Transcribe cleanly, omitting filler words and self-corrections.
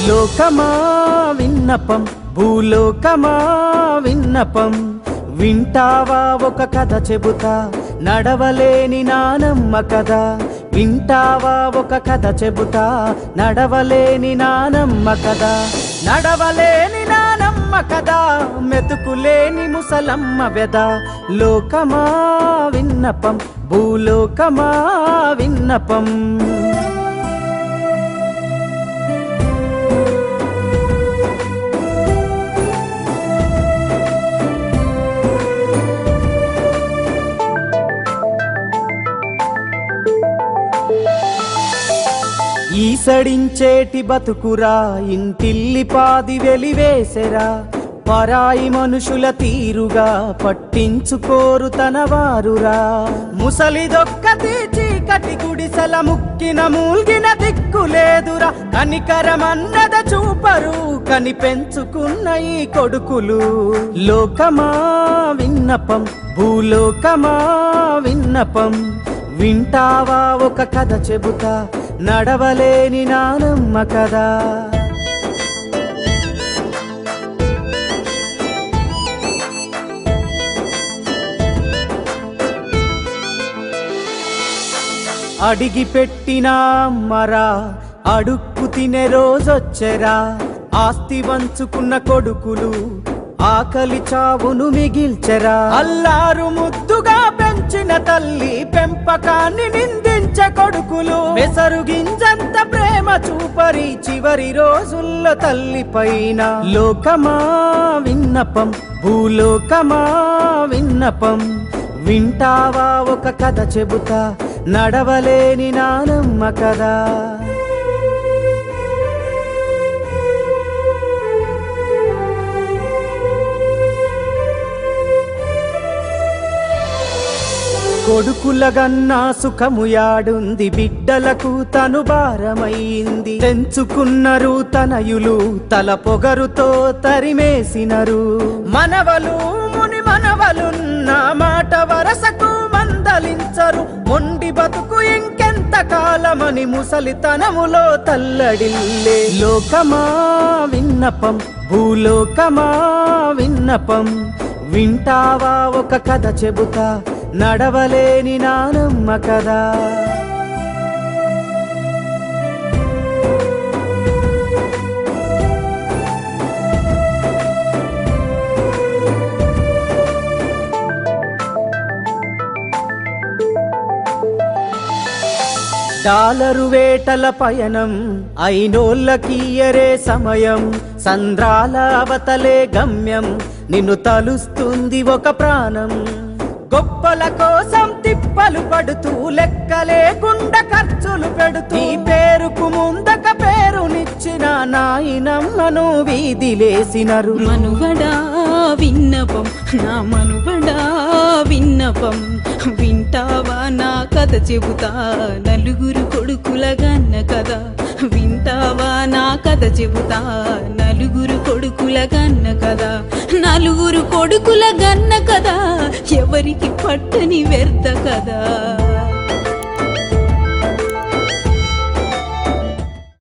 లోకమా విన్నపం, భూలోకమా విన్నపం, వింటావా ఒక కథ చెబుతా, నడవలేని నానమ్మ కథ. వింటావా ఒక కథ చెబుతా, నడవలేని నానమ్మ కథ. నడవలేని నానమ్మ కథ, మెతుకులేని ముసలమ్మ వెద. లోకమా విన్నపం, భూలోకమా విన్నపం. ఈసడించేటి బతుకురా, ఇంటిల్లి పాది వెలివేసెరా. పరాయి మనుషుల తీరుగా పట్టించుకోరు తన వారురా. ముసలిదొక్కతి చీకటి గుడిసెల ముక్కిన మూల్గిన దిక్కులేదురా. కనికరమన్నద చూపరు కని పెంచుకున్న ఈ కొడుకులు. లోకమా విన్నపం, భూలోకమా విన్నపం, వింటావా ఒక కథ చెబుతా, నడవలేని నానమ్మ కదా. అడిగి పెట్టిన అమ్మరా, అడుక్కు తినే రోజొచ్చెరా. ఆస్తి వంచుకున్న కొడుకులు ఆకలి చావును మిగిల్చెరా. అల్లారు ముద్దుగా పెంచిన తల్లి పెంపకాన్ని నిందించే కొడుకులు. పెసరు గింజంత ప్రేమ చూపరి చివరి రోజుల్లో తల్లి పైన. లోకమా విన్నపం, భూలోకమా విన్నపం, వింటావా ఒక కథ చెబుతా, నడవలేని నానమ్మ కదా. కొడుకులగన్నా సుఖము యాడుంది, బిడ్డలకు తను భారమైంది. తెంచుకున్నరు తనయులు తల పొగరుతో తరిమేసినరు. మనవలు ముని మనవలున్న మాట వరసకు మందలించరు. మొండి బతుకు ఇంకెంత కాలమని ముసలితనములో తల్లడిల్లే. లోకమా విన్నపం, భూలోకమా విన్నపం, వింటావా ఒక కథ చెబుతా, నడవలేని నానమ్మ కదా. డాలరు వేటల పయనం అయినోళ్ళకియరే సమయం. సంద్రాల అవతలే గమ్యం, నిన్ను తలుస్తుంది ఒక ప్రాణం. గొప్పల కోసం తిప్పలు పడుతూ లెక్కలేకుండా ఖర్చులు పెడుతూ ఈ పేరుకు ముందక పేరునిచ్చిన నాయనమ్మను వీధిలేసినరు. మనువడా విన్నపం, నా మనువడా విన్నపం, వింటావా నా కథ చెబుతా, నలుగురు కొడుకుల గన్న కథ. వింటావా నా కథ చెబుతా, నలుగురు కొడుకుల గన్న కథ. నలుగురు కొడుకుల గన్న కథ, ఎవరికి పట్టని వ్యర్థ కదా.